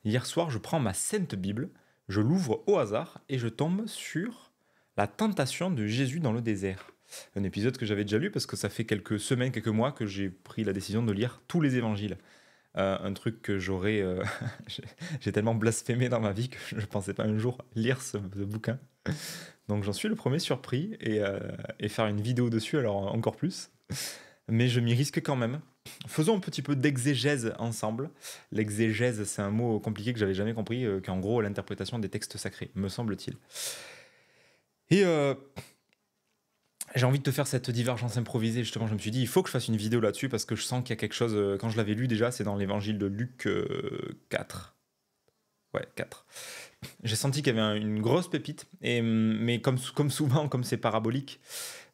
Hier soir, je prends ma sainte Bible, je l'ouvre au hasard et je tombe sur la tentation de Jésus dans le désert. Un épisode que j'avais déjà lu parce que ça fait quelques semaines, quelques mois que j'ai pris la décision de lire tous les évangiles. Un truc que j'aurais... j'ai j'ai tellement blasphémé dans ma vie que je ne pensais pas un jour lire ce bouquin. Donc j'en suis le premier surpris et faire une vidéo dessus, alors encore plus. Mais je m'y risque quand même. Faisons un petit peu d'exégèse ensemble. L'exégèse, c'est un mot compliqué que j'avais jamais compris, qu'en gros l'interprétation des textes sacrés, me semble-t-il. Et j'ai envie de te faire cette divergence improvisée, justement. Je me suis dit, il faut que je fasse une vidéo là-dessus parce que je sens qu'il y a quelque chose. Quand je l'avais lu déjà, c'est dans l'évangile de Luc 4. Ouais, 4. J'ai senti qu'il y avait une grosse pépite, mais comme souvent, comme c'est parabolique,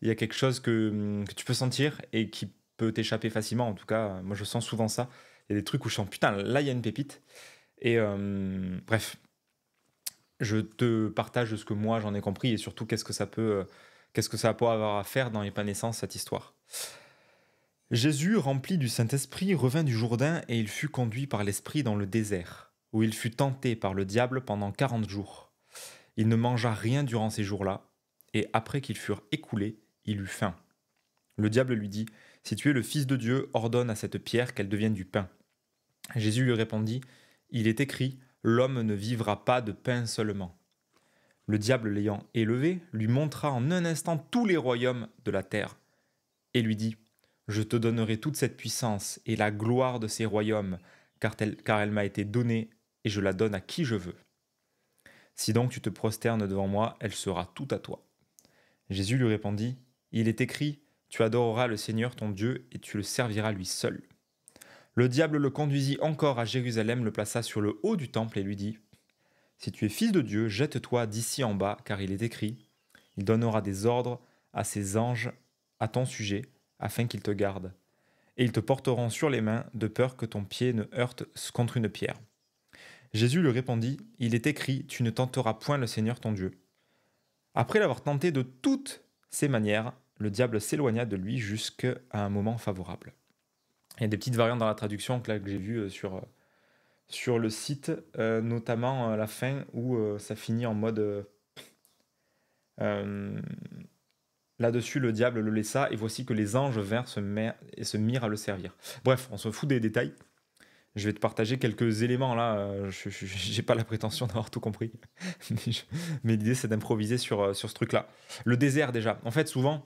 il y a quelque chose que tu peux sentir et qui peut t'échapper facilement. En tout cas, moi je sens souvent ça. Il y a des trucs où je sens, putain, là il y a une pépite. Et bref, je te partage ce que moi j'en ai compris et surtout qu'est-ce que ça peut avoir à faire dans l'épanescence, cette histoire. Jésus, rempli du Saint-Esprit, revint du Jourdain et il fut conduit par l'Esprit dans le désert, où il fut tenté par le diable pendant 40 jours. Il ne mangea rien durant ces jours-là, et après qu'ils furent écoulés, il eut faim. Le diable lui dit, « Si tu es le Fils de Dieu, ordonne à cette pierre qu'elle devienne du pain. » Jésus lui répondit, « Il est écrit, l'homme ne vivra pas de pain seulement. » Le diable l'ayant élevé, lui montra en un instant tous les royaumes de la terre, et lui dit, « Je te donnerai toute cette puissance et la gloire de ces royaumes, car elle m'a été donnée, et je la donne à qui je veux. Si donc tu te prosternes devant moi, elle sera toute à toi. » Jésus lui répondit, « Il est écrit, tu adoreras le Seigneur ton Dieu, et tu le serviras lui seul. » Le diable le conduisit encore à Jérusalem, le plaça sur le haut du temple et lui dit, « Si tu es fils de Dieu, jette-toi d'ici en bas, car il est écrit, il donnera des ordres à ses anges à ton sujet, afin qu'ils te gardent. Et ils te porteront sur les mains, de peur que ton pied ne heurte contre une pierre. » Jésus lui répondit, « Il est écrit, tu ne tenteras point le Seigneur ton Dieu. » Après l'avoir tenté de toutes ces manières, le diable s'éloigna de lui jusqu'à un moment favorable. Il y a des petites variantes dans la traduction que j'ai vues sur le site, notamment la fin où ça finit en mode là-dessus, le diable le laissa, et voici que les anges vinrent se mirent à le servir. Bref, on se fout des détails. Je vais te partager quelques éléments là. Je n'ai pas la prétention d'avoir tout compris. Mais l'idée, c'est d'improviser sur ce truc-là. Le désert, déjà. En fait, souvent,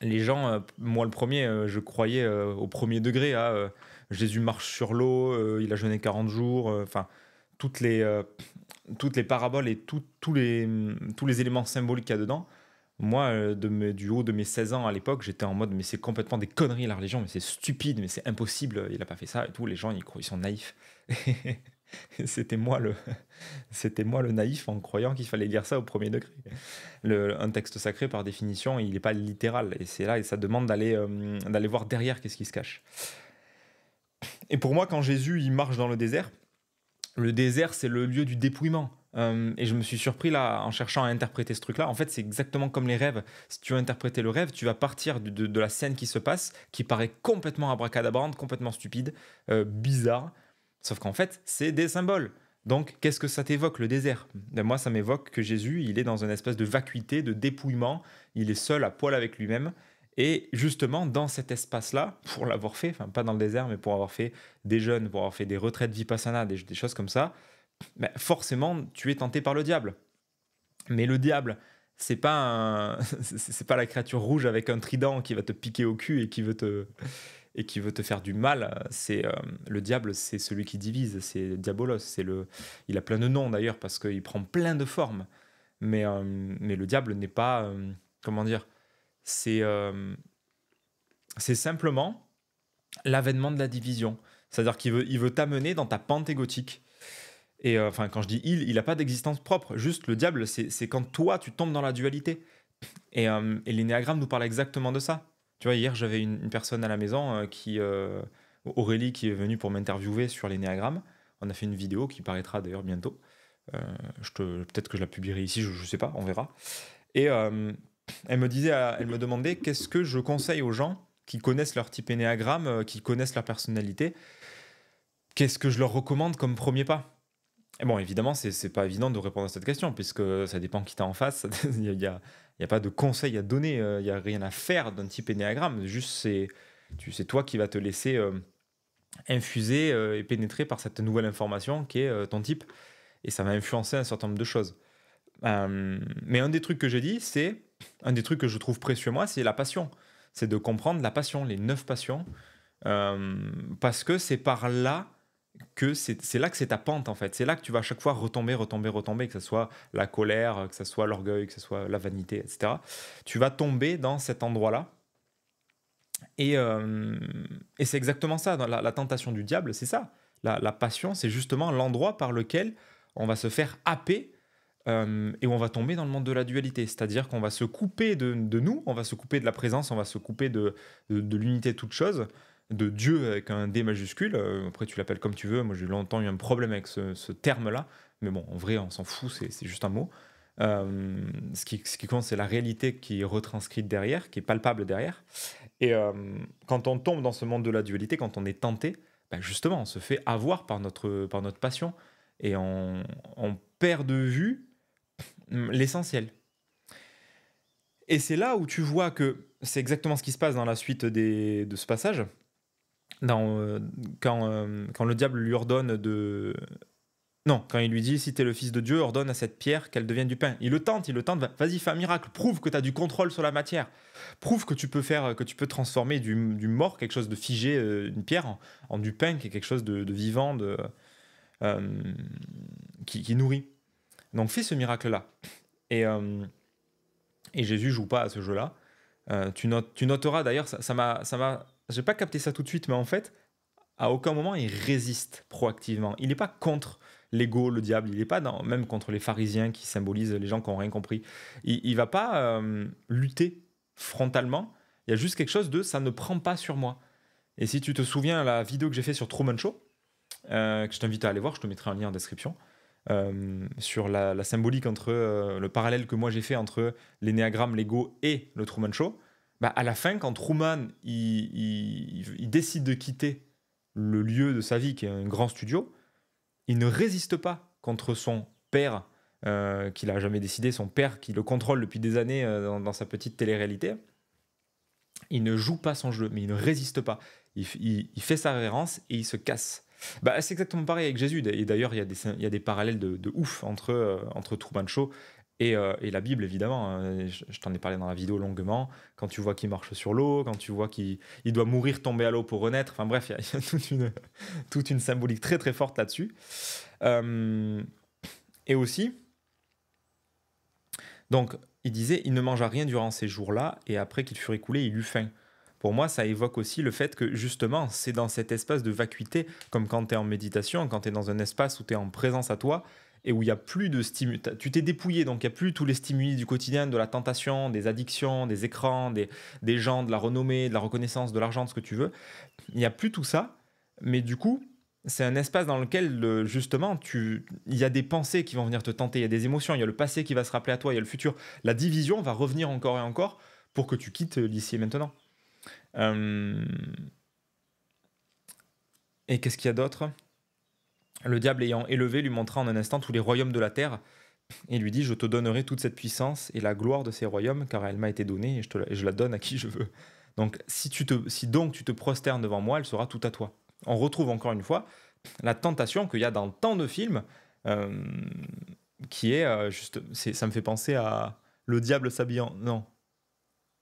les gens, moi le premier, je croyais au premier degré à Jésus marche sur l'eau, il a jeûné 40 jours, enfin, toutes les paraboles et tous les éléments symboliques qu'il y a dedans. Moi, du haut de mes 16 ans à l'époque, j'étais en mode, mais c'est complètement des conneries la religion, mais c'est stupide, mais c'est impossible, il n'a pas fait ça et tout. Les gens, ils sont naïfs. C'était moi le, c'était moi le naïf en croyant qu'il fallait lire ça au premier degré. Un texte sacré, par définition, il n'est pas littéral. Et c'est là, et ça demande d'aller voir derrière qu'est-ce qui se cache. Et pour moi, quand Jésus il marche dans le désert, c'est le lieu du dépouillement. Et je me suis surpris là, en cherchant à interpréter ce truc-là. En fait, c'est exactement comme les rêves. Si tu veux interpréter le rêve, tu vas partir de la scène qui se passe, qui paraît complètement abracadabrante, complètement stupide, bizarre. Sauf qu'en fait, c'est des symboles. Donc, qu'est-ce que ça t'évoque, le désert? Ben, moi, ça m'évoque que Jésus, il est dans une espèce de vacuité, de dépouillement. Il est seul, à poil avec lui-même. Et justement, dans cet espace-là, pour l'avoir fait, enfin pas dans le désert, mais pour avoir fait des jeûnes, pour avoir fait des retraites vipassana, des choses comme ça, ben forcément, tu es tenté par le diable. Mais le diable, c'est pas c'est pas la créature rouge avec un trident qui va te piquer au cul et qui veut te faire du mal. C'est le diable, c'est celui qui divise, c'est Diabolos. Il a plein de noms d'ailleurs parce qu'il prend plein de formes. Mais le diable n'est pas, comment dire, c'est simplement l'avènement de la division. C'est-à-dire qu'il veut t'amener dans ta pente égotique. Et enfin, quand je dis il n'a pas d'existence propre. Juste le diable, c'est quand toi, tu tombes dans la dualité. Et l'énéagramme nous parle exactement de ça. Tu vois, hier, j'avais une personne à la maison Aurélie, qui est venue pour m'interviewer sur l'énéagramme. On a fait une vidéo qui paraîtra d'ailleurs bientôt. Peut-être que je la publierai ici, je sais pas, on verra. Et elle me demandait qu'est-ce que je conseille aux gens qui connaissent leur type énéagramme, qui connaissent leur personnalité. Qu'est-ce que je leur recommande comme premier pas? Et bon, évidemment, c'est pas évident de répondre à cette question, puisque ça dépend qui t'as en face. Il y a pas de conseils à donner, il y a rien à faire d'un type énéagramme. Juste, c'est toi qui vas te laisser infuser et pénétrer par cette nouvelle information qui est ton type. Et ça va influencer un certain nombre de choses. Mais un des trucs que j'ai dit, c'est un des trucs que je trouve précieux, moi, c'est la passion. C'est de comprendre la passion, les 9 passions, parce que c'est par là que c'est là que c'est ta pente en fait. C'est là que tu vas à chaque fois retomber, retomber, retomber, que ce soit la colère, que ce soit l'orgueil, que ce soit la vanité, etc. Tu vas tomber dans cet endroit-là. Et c'est exactement ça. Dans la tentation du diable, c'est ça. La passion, c'est justement l'endroit par lequel on va se faire happer et où on va tomber dans le monde de la dualité. C'est-à-dire qu'on va se couper de nous, on va se couper de la présence, on va se couper de l'unité de toute chose, de Dieu avec un D majuscule. Après, tu l'appelles comme tu veux. Moi, j'ai longtemps eu un problème avec ce terme-là. Mais bon, en vrai, on s'en fout, c'est juste un mot. Ce qui compte, c'est la réalité qui est retranscrite derrière, qui est palpable derrière. Et quand on tombe dans ce monde de la dualité, quand on est tenté, ben justement, on se fait avoir par notre passion et on perd de vue l'essentiel. Et c'est là où tu vois que c'est exactement ce qui se passe dans la suite de ce passage. Dans, quand le diable lui ordonne de... Non, quand il lui dit, si t'es le fils de Dieu, ordonne à cette pierre qu'elle devienne du pain. Il le tente, vas-y, fais un miracle, prouve que tu as du contrôle sur la matière. Prouve que tu peux transformer du mort, quelque chose de figé, une pierre, en du pain, qui est quelque chose de vivant, euh, qui nourrit. Donc fais ce miracle-là. Et, euh, et Jésus joue pas à ce jeu-là. Tu noteras d'ailleurs, j'ai pas capté ça tout de suite, mais en fait, à aucun moment il résiste proactivement. Il n'est pas contre l'ego, le diable. Il n'est pas même contre les pharisiens qui symbolisent les gens qui n'ont rien compris. Il va pas lutter frontalement. Il y a juste quelque chose de ça ne prend pas sur moi. Et si tu te souviens la vidéo que j'ai fait sur Truman Show, que je t'invite à aller voir, je te mettrai un lien en description, sur la symbolique entre le parallèle que moi j'ai fait entre l'énéagramme, l'ego et le Truman Show. Bah, à la fin, quand Truman il décide de quitter le lieu de sa vie, qui est un grand studio, il ne résiste pas contre son père, qu'il a jamais décidé, son père qui le contrôle depuis des années dans sa petite télé-réalité. Il ne joue pas son jeu, mais il ne résiste pas. Il fait sa révérence et il se casse. Bah, c'est exactement pareil avec Jésus. Et d'ailleurs, il y a des parallèles de ouf entre Truman Show et la Bible, évidemment. Je t'en ai parlé dans la vidéo longuement. Quand tu vois qu'il marche sur l'eau, quand tu vois qu'il doit mourir, tomber à l'eau pour renaître. Enfin bref, il y a toute une symbolique très très forte là-dessus. Et aussi, donc, il disait, il ne mangea rien durant ces jours-là, et après qu'il fut écoulé, il eut faim. Pour moi, ça évoque aussi le fait que, justement, c'est dans cet espace de vacuité, comme quand tu es en méditation, quand tu es dans un espace où tu es en présence à toi, et où il n'y a plus de stimuli. Tu t'es dépouillé, donc il n'y a plus tous les stimuli du quotidien, de la tentation, des addictions, des écrans, des gens, de la renommée, de la reconnaissance, de l'argent, de ce que tu veux. Il n'y a plus tout ça, mais du coup, c'est un espace dans lequel, justement, il y a des pensées qui vont venir te tenter, il y a des émotions, il y a le passé qui va se rappeler à toi, il y a le futur. La division va revenir encore et encore pour que tu quittes l'ici et maintenant. Euh, Et qu'est-ce qu'il y a d'autre? Le diable ayant élevé lui montra en un instant tous les royaumes de la terre et lui dit, je te donnerai toute cette puissance et la gloire de ces royaumes, car elle m'a été donnée et je la donne à qui je veux. Donc si donc tu te prosternes devant moi, elle sera toute à toi. On retrouve encore une fois la tentation qu'il y a dans tant de films, euh, qui est ça me fait penser à Le diable s'habillant. Non.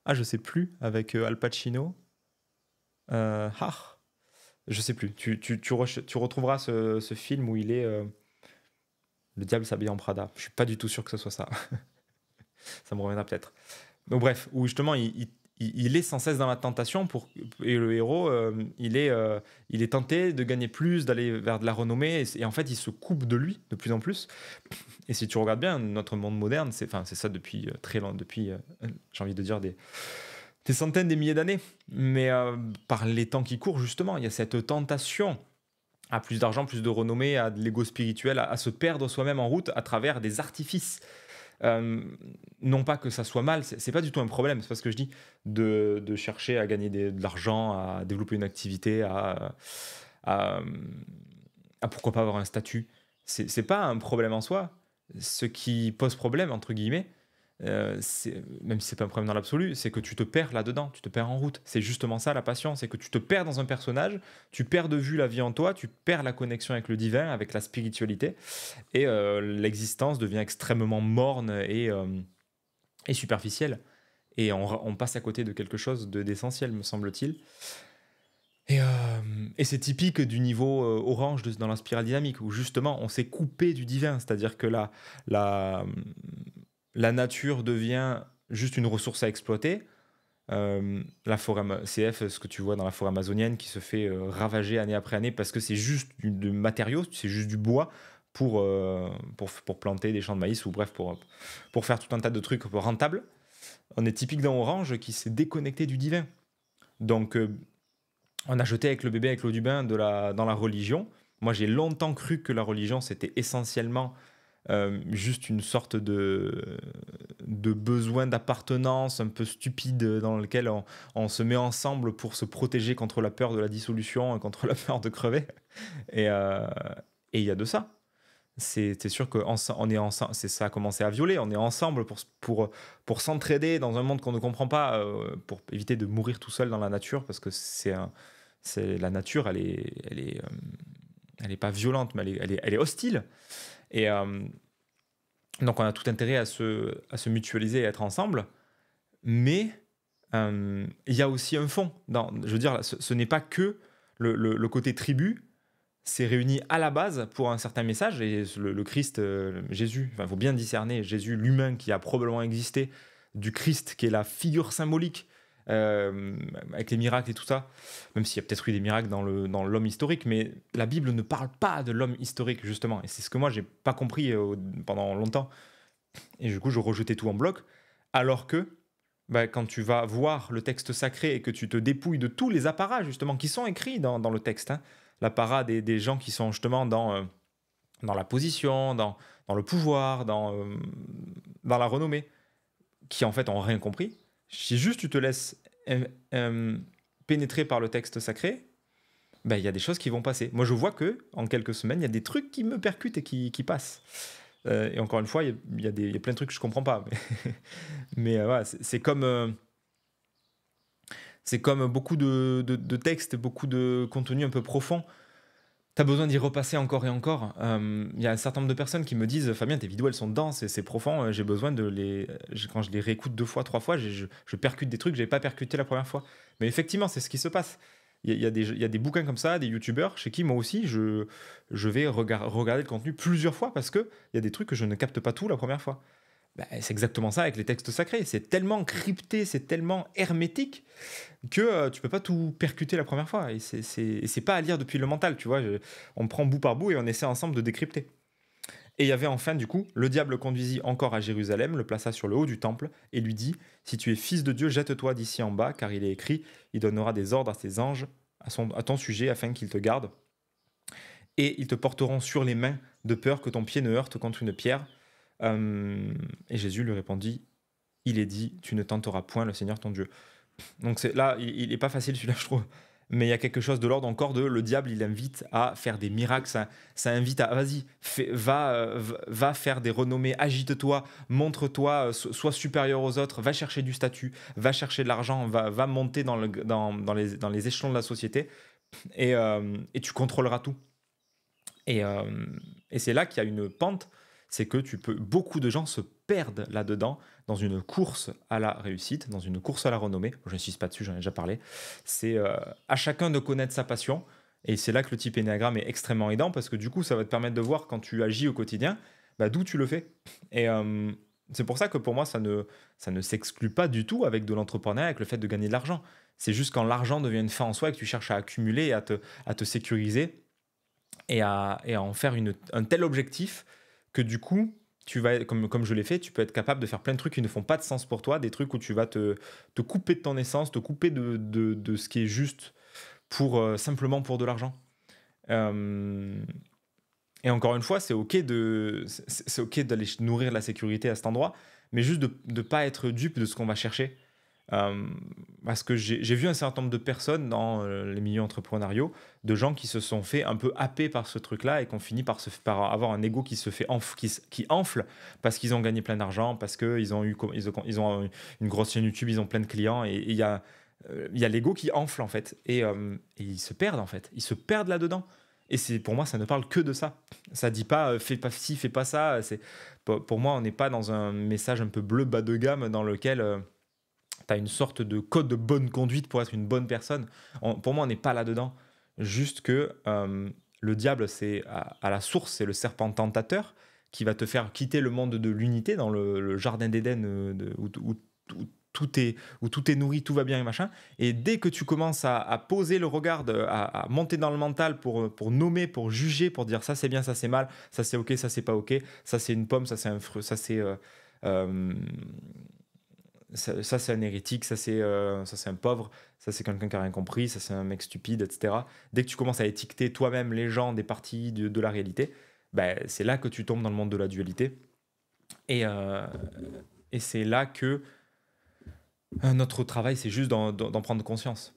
Ah, je sais plus, avec Al Pacino. Ah, je sais plus. Tu retrouveras ce film où il est Le diable s'habille en Prada. Je suis pas du tout sûr que ce soit ça. Ça me reviendra peut-être. Donc bref, où justement il est sans cesse dans la tentation et le héros, il est tenté de gagner plus, d'aller vers de la renommée, et en fait il se coupe de lui de plus en plus. Et si tu regardes bien notre monde moderne, c'est ça depuis très longtemps, depuis j'ai envie de dire des centaines, des milliers d'années. Mais par les temps qui courent, justement, il y a cette tentation à plus d'argent, plus de renommée, à de l'ego spirituel, à se perdre soi-même en route à travers des artifices. Euh, non pas que ça soit mal, c'est pas du tout un problème, c'est pas ce que je dis, de chercher à gagner de l'argent, à développer une activité, à pourquoi pas avoir un statut. C'est pas un problème en soi. Ce qui pose problème, entre guillemets, même si c'est pas un problème dans l'absolu, c'est que tu te perds là-dedans, tu te perds en route. C'est justement ça la passion, c'est que tu te perds dans un personnage, tu perds de vue la vie en toi, tu perds la connexion avec le divin, avec la spiritualité, et l'existence devient extrêmement morne et superficielle. Et on passe à côté de quelque chose d'essentiel, me semble-t-il. Et, euh, et c'est typique du niveau orange dans la spirale dynamique, où justement on s'est coupé du divin, c'est-à-dire que la, la nature devient juste une ressource à exploiter. La forêt CF, ce que tu vois dans la forêt amazonienne qui se fait ravager année après année parce que c'est juste du matériau, c'est juste du bois pour planter des champs de maïs ou bref, pour faire tout un tas de trucs rentables. On est typique dans Orange qui s'est déconnecté du divin. Donc, on a jeté avec le bébé, avec l'eau du bain dans la religion. Moi, j'ai longtemps cru que la religion, c'était essentiellement juste une sorte de besoin d'appartenance un peu stupide dans lequel on se met ensemble pour se protéger contre la peur de la dissolution, contre la peur de crever. Et il y a de ça. C'est sûr que on est ensemble, ça a commencé à violer. On est ensemble pour s'entraider dans un monde qu'on ne comprend pas, pour éviter de mourir tout seul dans la nature, parce que la nature, elle est pas violente, mais elle est hostile. Et donc on a tout intérêt à se mutualiser et à être ensemble. Mais il y a aussi un fond. Je veux dire, ce n'est pas que le côté tribu. C'est réuni à la base pour un certain message. Et le Christ, Jésus, il faut bien discerner Jésus, l'humain qui a probablement existé, du Christ qui est la figure symbolique avec les miracles et tout ça, même s'il y a peut-être eu des miracles dans l'homme historique, mais la Bible ne parle pas de l'homme historique, justement. Et c'est ce que moi, j'ai pas compris pendant longtemps. Et du coup, je rejetais tout en bloc. Alors que, quand tu vas voir le texte sacré et que tu te dépouilles de tous les apparats, justement, qui sont écrits dans le texte, hein, l'apparat des gens qui sont justement dans la position, dans le pouvoir, dans la renommée, qui en fait ont rien compris. Si juste tu te laisses pénétrer par le texte sacré, il y a des choses qui vont passer. Moi, je vois que en quelques semaines, il y a des trucs qui me percutent et qui passent. Et encore une fois, il y a plein de trucs que je comprends pas. Mais voilà, c'est comme beaucoup de textes, beaucoup de contenu un peu profond. Tu as besoin d'y repasser encore et encore. Il y a un certain nombre de personnes qui me disent Fabien, tes vidéos, elles sont denses et c'est profond. J'ai besoin quand je les réécoute 2 fois, 3 fois, je percute des trucs que je n'avais pas percuté la première fois. Mais effectivement, c'est ce qui se passe. Il y a des bouquins comme ça, des youtubeurs, chez qui moi aussi, je vais regarder le contenu plusieurs fois parce qu'il y a des trucs que je ne capte pas tout la première fois. C'est exactement ça avec les textes sacrés. C'est tellement crypté, c'est tellement hermétique que tu peux pas tout percuter la première fois. Et c'est pas à lire depuis le mental, tu vois. On prend bout par bout et on essaie ensemble de décrypter. Et il y avait enfin, du coup, le diable conduisit encore à Jérusalem, le plaça sur le haut du temple et lui dit « Si tu es fils de Dieu, jette-toi d'ici en bas, car il est écrit, il donnera des ordres à ses anges à ton sujet afin qu'ils te gardent. Et ils te porteront sur les mains de peur que ton pied ne heurte contre une pierre. » Et Jésus lui répondit « Il est dit, tu ne tenteras point le Seigneur ton Dieu. » Donc là, il n'est pas facile celui-là, je trouve. Mais il y a quelque chose de l'ordre encore de le diable, il invite à faire des miracles, ça invite à vas-y, va faire des renommées, agite-toi, montre-toi, sois supérieur aux autres, va chercher du statut, va chercher de l'argent, va monter dans les échelons de la société et tu contrôleras tout. Et c'est là qu'il y a une pente, c'est que beaucoup de gens se perdent là-dedans dans une course à la réussite, dans une course à la renommée. Je n'insiste pas dessus, j'en ai déjà parlé. C'est à chacun de connaître sa passion. Et c'est là que le type Ennéagramme est extrêmement aidant parce que du coup, ça va te permettre de voir quand tu agis au quotidien, d'où tu le fais. Et c'est pour ça que pour moi, ça ne s'exclut pas du tout avec de l'entrepreneuriat, avec le fait de gagner de l'argent. C'est juste quand l'argent devient une fin en soi et que tu cherches à accumuler et à te sécuriser et à en faire un tel objectif que du coup, tu vas, comme je l'ai fait, tu peux être capable de faire plein de trucs qui ne font pas de sens pour toi, des trucs où tu vas te couper de ton essence, te couper de ce qui est juste simplement pour de l'argent. Et encore une fois, c'est ok d'aller nourrir la sécurité à cet endroit, mais juste de ne pas être dupe de ce qu'on va chercher. Euh, Parce que j'ai vu un certain nombre de personnes dans les milieux entrepreneuriaux, de gens qui se sont fait un peu happer par ce truc-là et qui ont fini par avoir un ego qui se fait qui enfle parce qu'ils ont gagné plein d'argent, parce qu'ils ont ils ont une grosse chaîne YouTube, ils ont plein de clients et il y a l'ego qui enfle en fait et ils se perdent en fait, ils se perdent là-dedans. Et c'est pour moi, ça ne parle que de ça. Ça dit pas fais pas ci, fais pas ça. C'est pour moi, on n'est pas dans un message un peu bleu bas de gamme dans lequel tu as une sorte de code de bonne conduite pour être une bonne personne. Pour moi, on n'est pas là-dedans. Juste que le diable, c'est à la source, c'est le serpent tentateur qui va te faire quitter le monde de l'unité dans le jardin d'Éden où tout est nourri, tout va bien et machin. Et dès que tu commences à poser le regard, à monter dans le mental pour nommer, pour juger, pour dire ça c'est bien, ça c'est mal, ça c'est ok, ça c'est pas ok, ça c'est une pomme, ça c'est un fruit, euh, ça c'est un hérétique, ça c'est un pauvre, ça c'est quelqu'un qui a rien compris, ça c'est un mec stupide, etc. Dès que tu commences à étiqueter toi-même les gens des parties de la réalité, ben, c'est là que tu tombes dans le monde de la dualité. Et, euh, et c'est là que notre travail, c'est juste d'en prendre conscience.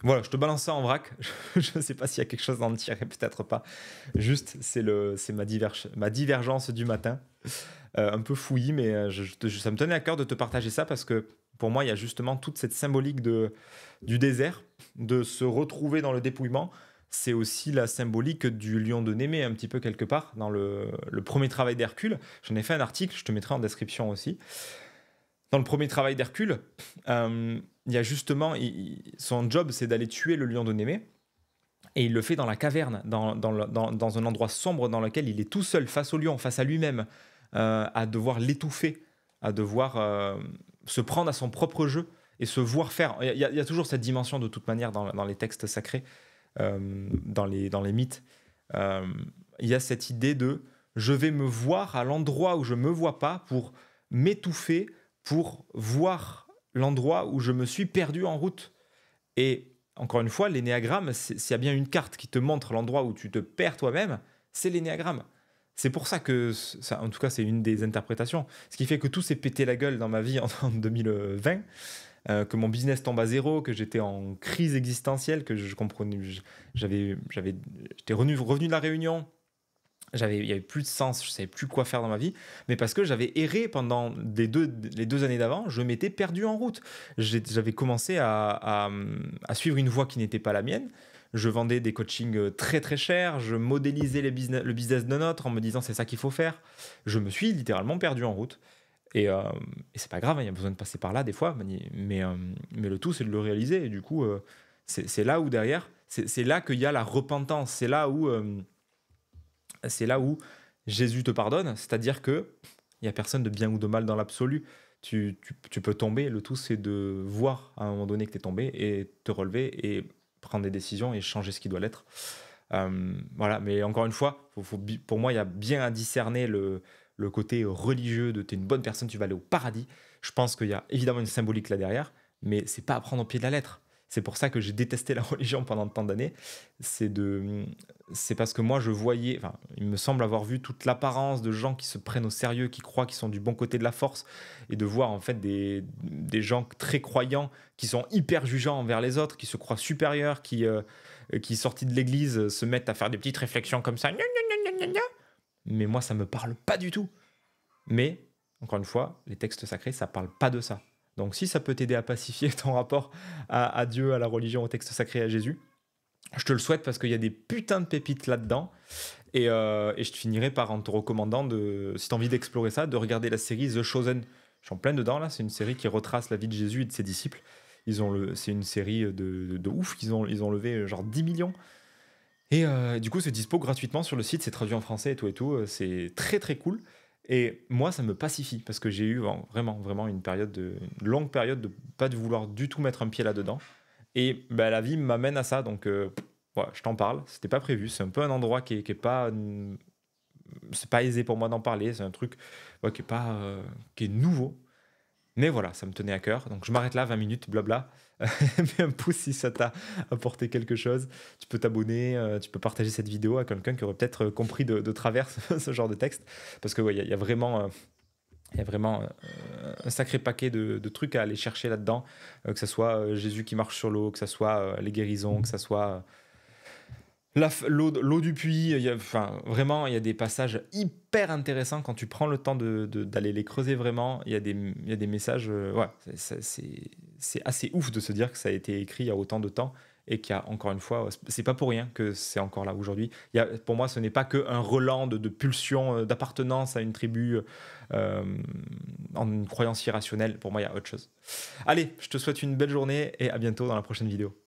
Voilà, je te balance ça en vrac. Je ne sais pas s'il y a quelque chose à en tirer, peut-être pas. Juste, c'est ma divergence du matin. Un peu fouillis, mais ça me tenait à cœur de te partager ça parce que pour moi, il y a justement toute cette symbolique du désert, de se retrouver dans le dépouillement. C'est aussi la symbolique du lion de Némée, un petit peu quelque part, dans le premier travail d'Hercule. J'en ai fait un article, je te mettrai en description aussi. Dans le premier travail d'Hercule, il y a justement, son job, c'est d'aller tuer le lion de Némée. Et il le fait dans la caverne, dans un endroit sombre dans lequel il est tout seul, face au lion, face à lui-même, à devoir l'étouffer, à devoir se prendre à son propre jeu et se voir faire. Il y a toujours cette dimension, de toute manière, dans les textes sacrés, dans les mythes. Euh, il y a cette idée de je vais me voir à l'endroit où je ne me vois pas pour m'étouffer, pour voir l'endroit où je me suis perdu en route. Et encore une fois, l'énéagramme, s'il y a bien une carte qui te montre l'endroit où tu te perds toi-même, c'est l'énéagramme. C'est pour ça que, en tout cas, c'est une des interprétations. Ce qui fait que tout s'est pété la gueule dans ma vie en 2020, que mon business tombe à zéro, que j'étais en crise existentielle, que je comprenais, j'étais revenu de la Réunion, il y avait plus de sens, je savais plus quoi faire dans ma vie, mais parce que j'avais erré pendant les 2 années d'avant, je m'étais perdu en route. J'avais commencé à suivre une voie qui n'était pas la mienne. Je vendais des coachings très très chers, je modélisais le business d'un autre en me disant c'est ça qu'il faut faire. Je me suis littéralement perdu en route. Et c'est pas grave, hein, il y a besoin de passer par là des fois, mais le tout c'est de le réaliser. Et du coup, c'est là où derrière, c'est là qu'il y a la repentance, c'est là où Jésus te pardonne, c'est-à-dire que il y a personne de bien ou de mal dans l'absolu. Tu peux tomber, le tout c'est de voir à un moment donné que tu es tombé et te relever et prendre des décisions et changer ce qui doit l'être. Voilà, mais encore une fois, pour moi, il y a bien à discerner le côté religieux de tu es une bonne personne, tu vas aller au paradis. Je pense qu'il y a évidemment une symbolique là derrière, mais c'est pas à prendre au pied de la lettre. C'est pour ça que j'ai détesté la religion pendant tant d'années. C'est parce que moi, je voyais, enfin, il me semble avoir vu toute l'apparence de gens qui se prennent au sérieux, qui croient qu'ils sont du bon côté de la force, et de voir en fait des gens très croyants qui sont hyper jugeants envers les autres, qui se croient supérieurs, qui sortis de l'église se mettent à faire des petites réflexions comme ça. Gna, gna, gna, gna, gna. Mais moi, ça me parle pas du tout. Mais, encore une fois, les textes sacrés, ça parle pas de ça. Donc si ça peut t'aider à pacifier ton rapport à Dieu, à la religion, au texte sacré, à Jésus, je te le souhaite parce qu'il y a des putains de pépites là-dedans. Et je te finirai par en te recommandant, si tu as envie d'explorer ça, de regarder la série The Chosen. Je suis en plein dedans là, c'est une série qui retrace la vie de Jésus et de ses disciples. C'est une série de ouf, ils ont levé genre 10 millions. Et du coup, c'est dispo gratuitement sur le site, c'est traduit en français et tout et tout. C'est très très cool. Et moi, ça me pacifie parce que j'ai eu vraiment, vraiment une longue période de pas de vouloir du tout mettre un pied là-dedans. Et bah, la vie m'amène à ça, donc ouais, je t'en parle. C'était pas prévu. C'est un peu un endroit qui est pas, c'est pas aisé pour moi d'en parler. C'est un truc ouais, qui est pas, qui est nouveau. Mais voilà, ça me tenait à cœur. Donc je m'arrête là, 20 minutes, blabla. Mets un pouce si ça t'a apporté quelque chose. Tu peux t'abonner, tu peux partager cette vidéo à quelqu'un qui aurait peut-être compris de travers ce genre de texte. Parce que ouais, il y a vraiment Il y a vraiment un sacré paquet de trucs à aller chercher là-dedans, que ce soit Jésus qui marche sur l'eau, que ce soit les guérisons, que ce soit l'eau du puits. Enfin, vraiment, il y a des passages hyper intéressants quand tu prends le temps d'aller les creuser vraiment. Il y a des messages. Ouais, c'est assez ouf de se dire que ça a été écrit il y a autant de temps et qu'il y a encore une fois, c'est pas pour rien que c'est encore là aujourd'hui. Pour moi, ce n'est pas qu'un relent de pulsion, d'appartenance à une tribu euh, en une croyance irrationnelle. Pour moi, il y a autre chose. Allez, je te souhaite une belle journée et à bientôt dans la prochaine vidéo.